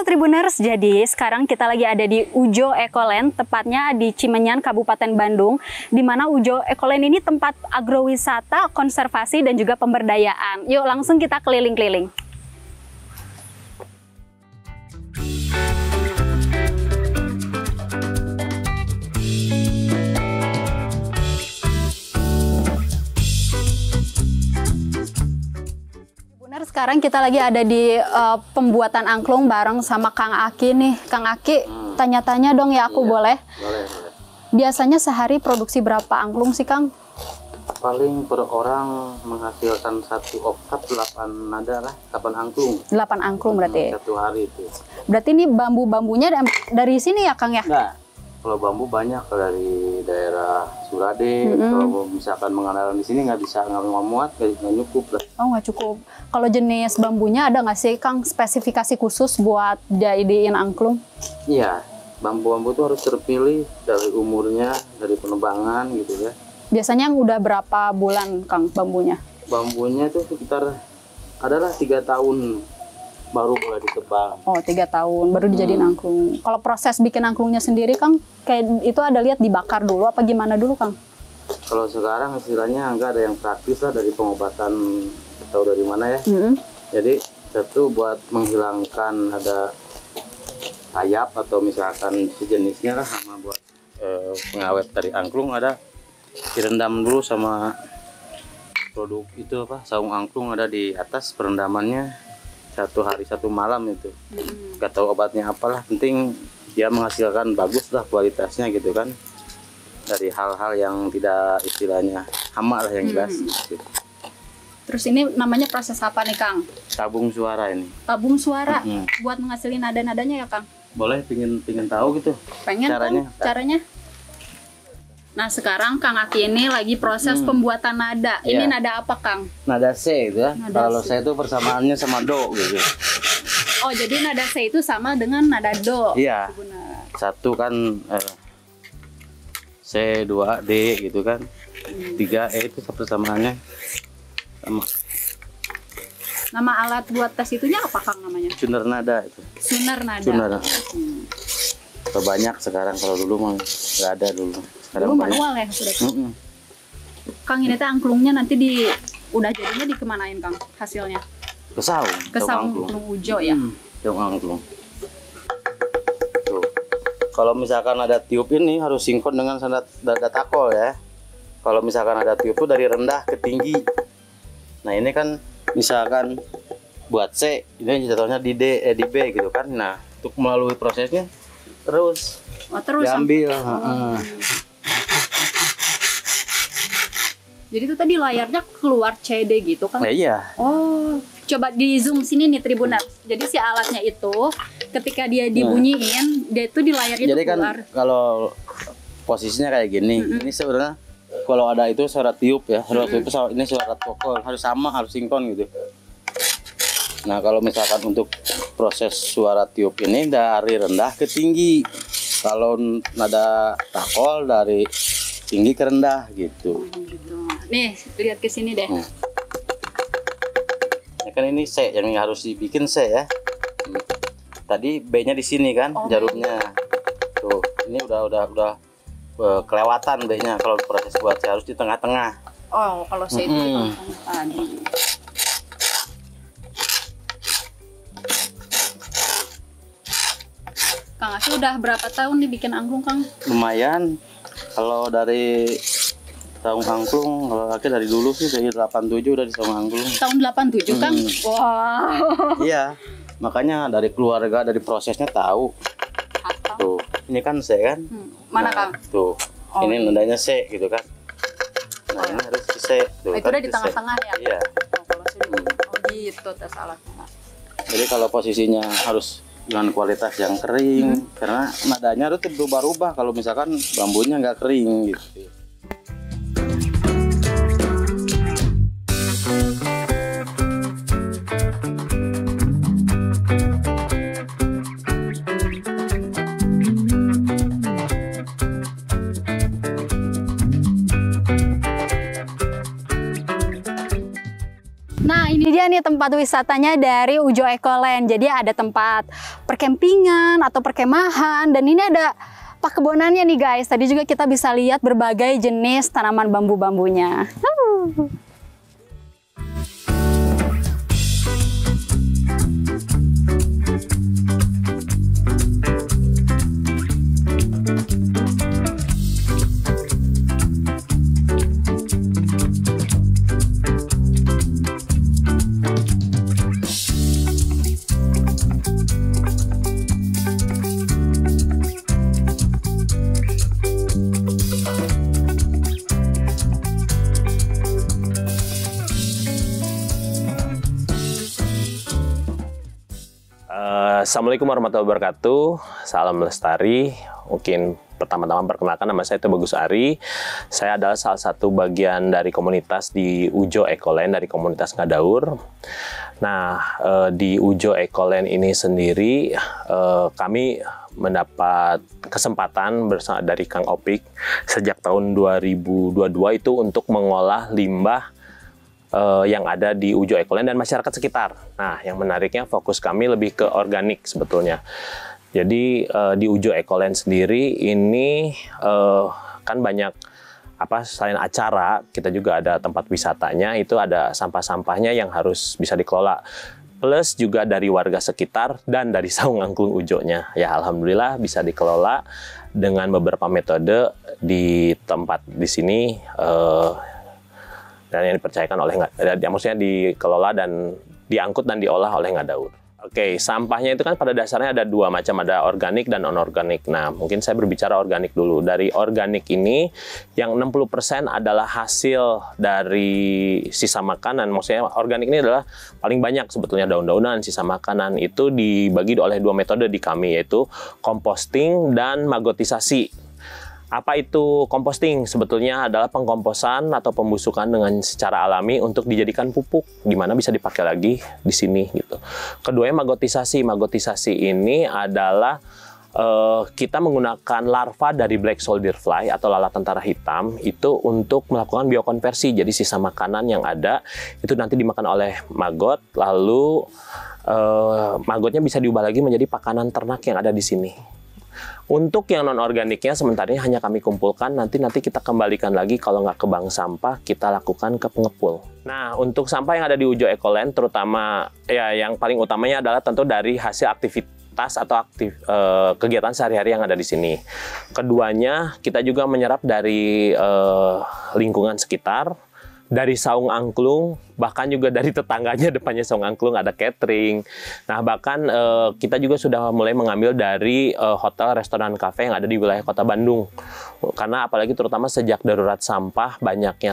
Halo Tribuners, jadi sekarang kita lagi ada di Ujo Ekoland, tepatnya di Cimenyan, Kabupaten Bandung, di mana Ujo Ekoland ini tempat agrowisata, konservasi, dan juga pemberdayaan. Yuk langsung kita keliling-keliling. Sekarang kita lagi ada di pembuatan angklung bareng sama Kang Aki nih. Kang Aki, tanya-tanya dong ya aku boleh? Boleh. Biasanya sehari produksi berapa angklung sih Kang? Paling per orang menghasilkan satu oktav 8 nada lah, 8 angklung. 8 angklung berarti? Satu hari itu. Berarti ini bambu-bambunya dari sini ya Kang ya? Enggak. Kalau bambu banyak dari daerah Surade. Kalau misalkan mengandalkan di sini nggak muat, nggak cukup lah. Oh nggak cukup. Kalau jenis bambunya ada nggak sih Kang spesifikasi khusus buat jadiin angklung? Iya, bambu-bambu itu harus terpilih dari umurnya, dari penebangan gitu ya. Biasanya yang udah berapa bulan Kang bambunya? Bambunya itu sekitar adalah 3 tahun baru mulai ditebang. Oh 3 tahun baru dijadiin angklung. Kalau proses bikin angklungnya sendiri Kang, kayak itu ada lihat dibakar dulu apa gimana dulu Kang? Kalau sekarang istilahnya nggak ada yang praktis lah dari pengobatan atau dari mana ya. Jadi satu buat menghilangkan ada sayap atau misalkan sejenisnya lah, sama buat pengawet dari angklung ada direndam dulu sama produk itu apa, saung angklung ada di atas perendamannya 1 hari 1 malam itu. Gak tahu obatnya apalah, penting dia menghasilkan bagus lah kualitasnya gitu kan, dari hal-hal yang tidak istilahnya hama lah yang jelas gitu. Terus ini namanya proses apa nih Kang? Tabung suara ini. Tabung suara buat menghasilin nada-nadanya ya Kang? Boleh, pingin tahu gitu pengen caranya? Caranya? Nah sekarang Kang Aki ini lagi proses pembuatan nada. Ini nada apa Kang? Nada C gitu ya. Kalau C. saya itu persamaannya sama do gitu. Oh jadi nada C itu sama dengan nada do? Iya. Benar. Satu kan C, 2 D gitu kan. 3 E itu persamaannya sama. Nama alat buat tes itunya apa Kang namanya? Suner nada itu. Suner nada. Suner. Banyak sekarang, kalau dulu mah nggak ada dulu. Dulu manual ya sudah. Kang ini teh angklungnya nanti udah jadinya dikemanain Kang hasilnya? Ke saung. Ke saung angklung Ujo ya. Saung angklung. Tuh. Kalau misalkan ada tiup ini harus sinkron dengan nada takol ya. Kalau misalkan ada tiup itu dari rendah ke tinggi. Nah ini kan misalkan buat C, ini jatuhnya di D, di B gitu kan. Nah untuk melalui prosesnya terus diambil. Jadi itu tadi layarnya keluar CD gitu kan? Iya. Oh, coba di zoom sini nih Tribuners. Jadi si alatnya itu ketika dia dibunyiin, dia itu di layarnya jadi keluar. Kan kalau posisinya kayak gini, ini sebenarnya kalau ada itu suara tiup ya, ini suara vokal harus sama, harus sinkron gitu. Nah kalau misalkan untuk proses suara tiup ini dari rendah ke tinggi, kalau nada takol dari tinggi ke rendah gitu. Nih lihat ke sini deh. Ya kan ini C, yang harus dibikin C ya. Tadi B-nya di sini kan, jarumnya. Tuh, ini udah kelewatan B-nya. Kalau proses buat C harus di tengah-tengah. Oh, kalau C itu di tengah tadi. Kang Aki udah berapa tahun dibikin angklung Kang? Lumayan. Kalau dari saung angklung, kalau Aki dari dulu sih dari 87 udah di saung angklung. Tahun 87 Kang? Wow. Iya, makanya dari keluarga, dari prosesnya tahu. Tuh, ini kan C kan? Mana Kang? Tuh, ini nadanya C gitu kan? Nah ini harus di C. Tuh, itu kan udah di tengah-tengah ya? Iya. Kalau sini, gitu tes alatnya. Jadi kalau posisinya harus dengan kualitas yang kering, karena nadanya harus berubah-ubah kalau misalkan bambunya nggak kering gitu. Nah ini dia dia nih tempat wisatanya dari Ujo Ecoland. Jadi ada tempat perkempingan atau perkemahan, dan ini ada pakebonannya nih guys. Tadi juga kita bisa lihat berbagai jenis tanaman bambu-bambunya. Assalamualaikum warahmatullahi wabarakatuh. Salam lestari. Mungkin pertama-tama perkenalkan, nama saya Bagus Ari. Saya adalah salah satu bagian dari komunitas di Ujo Ecoland, dari komunitas Ngadaur. Nah, di Ujo Ecoland ini sendiri kami mendapat kesempatan bersama dari Kang Opik sejak tahun 2022 itu untuk mengolah limbah yang ada di Ujo Ecoland dan masyarakat sekitar. Nah, yang menariknya fokus kami lebih ke organik sebetulnya. Jadi di Ujo Ecoland sendiri ini kan banyak selain acara, kita juga ada tempat wisatanya, itu ada sampah-sampahnya yang harus bisa dikelola. Plus juga dari warga sekitar dan dari saung angklung Ujonya. Ya alhamdulillah bisa dikelola dengan beberapa metode di tempat di sini. Dan yang dipercayakan oleh, maksudnya dikelola dan diangkut dan diolah oleh Ngadaur. Oke, sampahnya itu kan pada dasarnya ada dua macam, ada organik dan non-organik. Nah, mungkin saya berbicara organik dulu. Dari organik ini, yang 60% adalah hasil dari sisa makanan. Maksudnya organik ini adalah paling banyak sebetulnya daun-daunan, sisa makanan. Itu dibagi oleh dua metode di kami, yaitu composting dan magotisasi. Apa itu composting? Sebetulnya adalah pengkomposan atau pembusukan dengan secara alami untuk dijadikan pupuk, di mana bisa dipakai lagi di sini gitu. Keduanya magotisasi. Magotisasi ini adalah kita menggunakan larva dari black soldier fly atau lalat tentara hitam itu untuk melakukan biokonversi. Jadi sisa makanan yang ada itu nanti dimakan oleh maggot, lalu maggotnya bisa diubah lagi menjadi pakanan ternak yang ada di sini. Untuk yang non-organiknya sementara ini hanya kami kumpulkan, nanti kita kembalikan lagi, kalau nggak ke bank sampah, kita lakukan ke pengepul. Nah, untuk sampah yang ada di Ujo Ecoland, terutama ya yang paling utamanya adalah tentu dari hasil aktivitas atau kegiatan sehari-hari yang ada di sini. Keduanya, kita juga menyerap dari lingkungan sekitar, dari saung angklung, bahkan juga dari tetangganya depannya saung angklung ada catering. Nah, bahkan kita juga sudah mulai mengambil dari hotel, restoran, kafe yang ada di wilayah Kota Bandung. Karena apalagi terutama sejak darurat sampah, banyaknya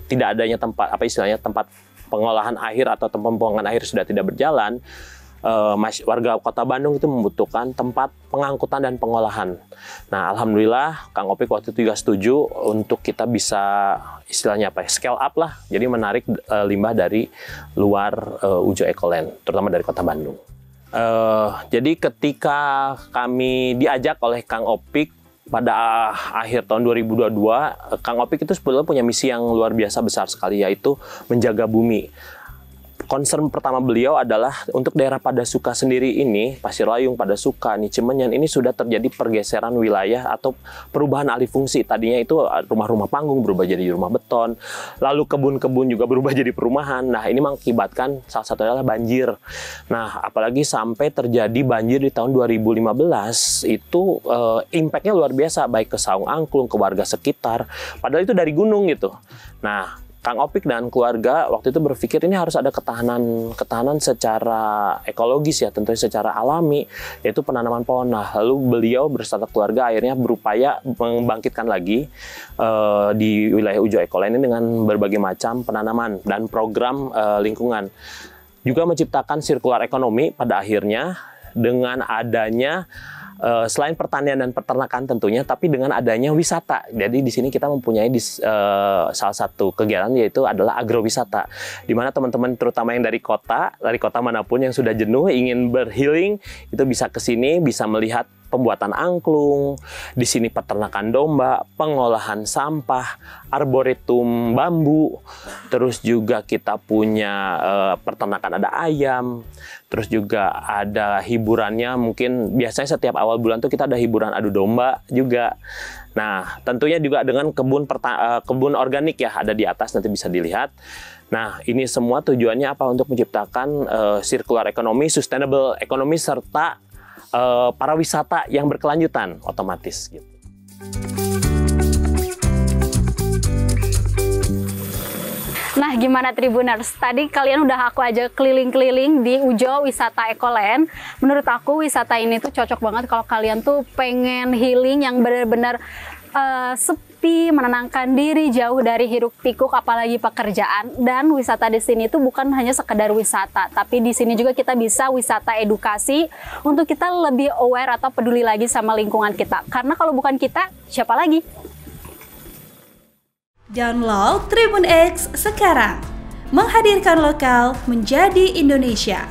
tidak adanya tempat tempat pengolahan air atau tempat pembuangan air sudah tidak berjalan. Warga Kota Bandung itu membutuhkan tempat pengangkutan dan pengolahan. Nah, alhamdulillah Kang Opik waktu itu juga setuju untuk kita bisa istilahnya scale up lah. Jadi menarik limbah dari luar Ujo Ecoland, terutama dari Kota Bandung. Jadi ketika kami diajak oleh Kang Opik pada akhir tahun 2022, Kang Opik itu sebetulnya punya misi yang luar biasa besar sekali, yaitu menjaga bumi. Concern pertama beliau adalah untuk daerah Padasuka sendiri ini, Pasir Layung, Padasuka, Cimenyan, ini sudah terjadi pergeseran wilayah atau perubahan alih fungsi. Tadinya itu rumah-rumah panggung berubah jadi rumah beton, lalu kebun-kebun juga berubah jadi perumahan. Nah, ini mengakibatkan salah satu adalah banjir. Nah, apalagi sampai terjadi banjir di tahun 2015, itu impact-nya luar biasa, baik ke saung angklung, ke warga sekitar, padahal itu dari gunung gitu. Nah, Kang Opik dan keluarga waktu itu berpikir ini harus ada ketahanan secara ekologis ya, tentunya secara alami, yaitu penanaman pohon. Nah, lalu beliau beserta keluarga akhirnya berupaya membangkitkan lagi di wilayah Ujo Ecoland ini dengan berbagai macam penanaman dan program lingkungan. Juga menciptakan sirkular ekonomi pada akhirnya dengan adanya selain pertanian dan peternakan tentunya, tapi dengan adanya wisata. Jadi di sini kita mempunyai salah satu kegiatan, yaitu adalah agrowisata, di mana teman-teman terutama yang dari kota manapun yang sudah jenuh ingin berhealing itu bisa ke sini, bisa melihat pembuatan angklung, di sini peternakan domba, pengolahan sampah, arboretum bambu, terus juga kita punya peternakan ada ayam, terus juga ada hiburannya, mungkin biasanya setiap awal bulan tuh kita ada hiburan adu domba juga. Nah, tentunya juga dengan kebun organik ya, ada di atas nanti bisa dilihat. Nah, ini semua tujuannya apa? Untuk menciptakan circular economy, sustainable economy, serta pariwisata yang berkelanjutan otomatis gitu. Nah, gimana Tribuners? Tadi kalian udah aku ajak keliling-keliling di Ujo Wisata Ekoland. Menurut aku wisata ini tuh cocok banget kalau kalian tuh pengen healing yang benar-benar sepi, menenangkan diri, jauh dari hiruk pikuk apalagi pekerjaan. Dan wisata di sini tuh bukan hanya sekedar wisata, tapi di sini juga kita bisa wisata edukasi untuk kita lebih aware atau peduli lagi sama lingkungan kita. Karena kalau bukan kita, siapa lagi? Download Tribun X sekarang, menghadirkan lokal menjadi Indonesia.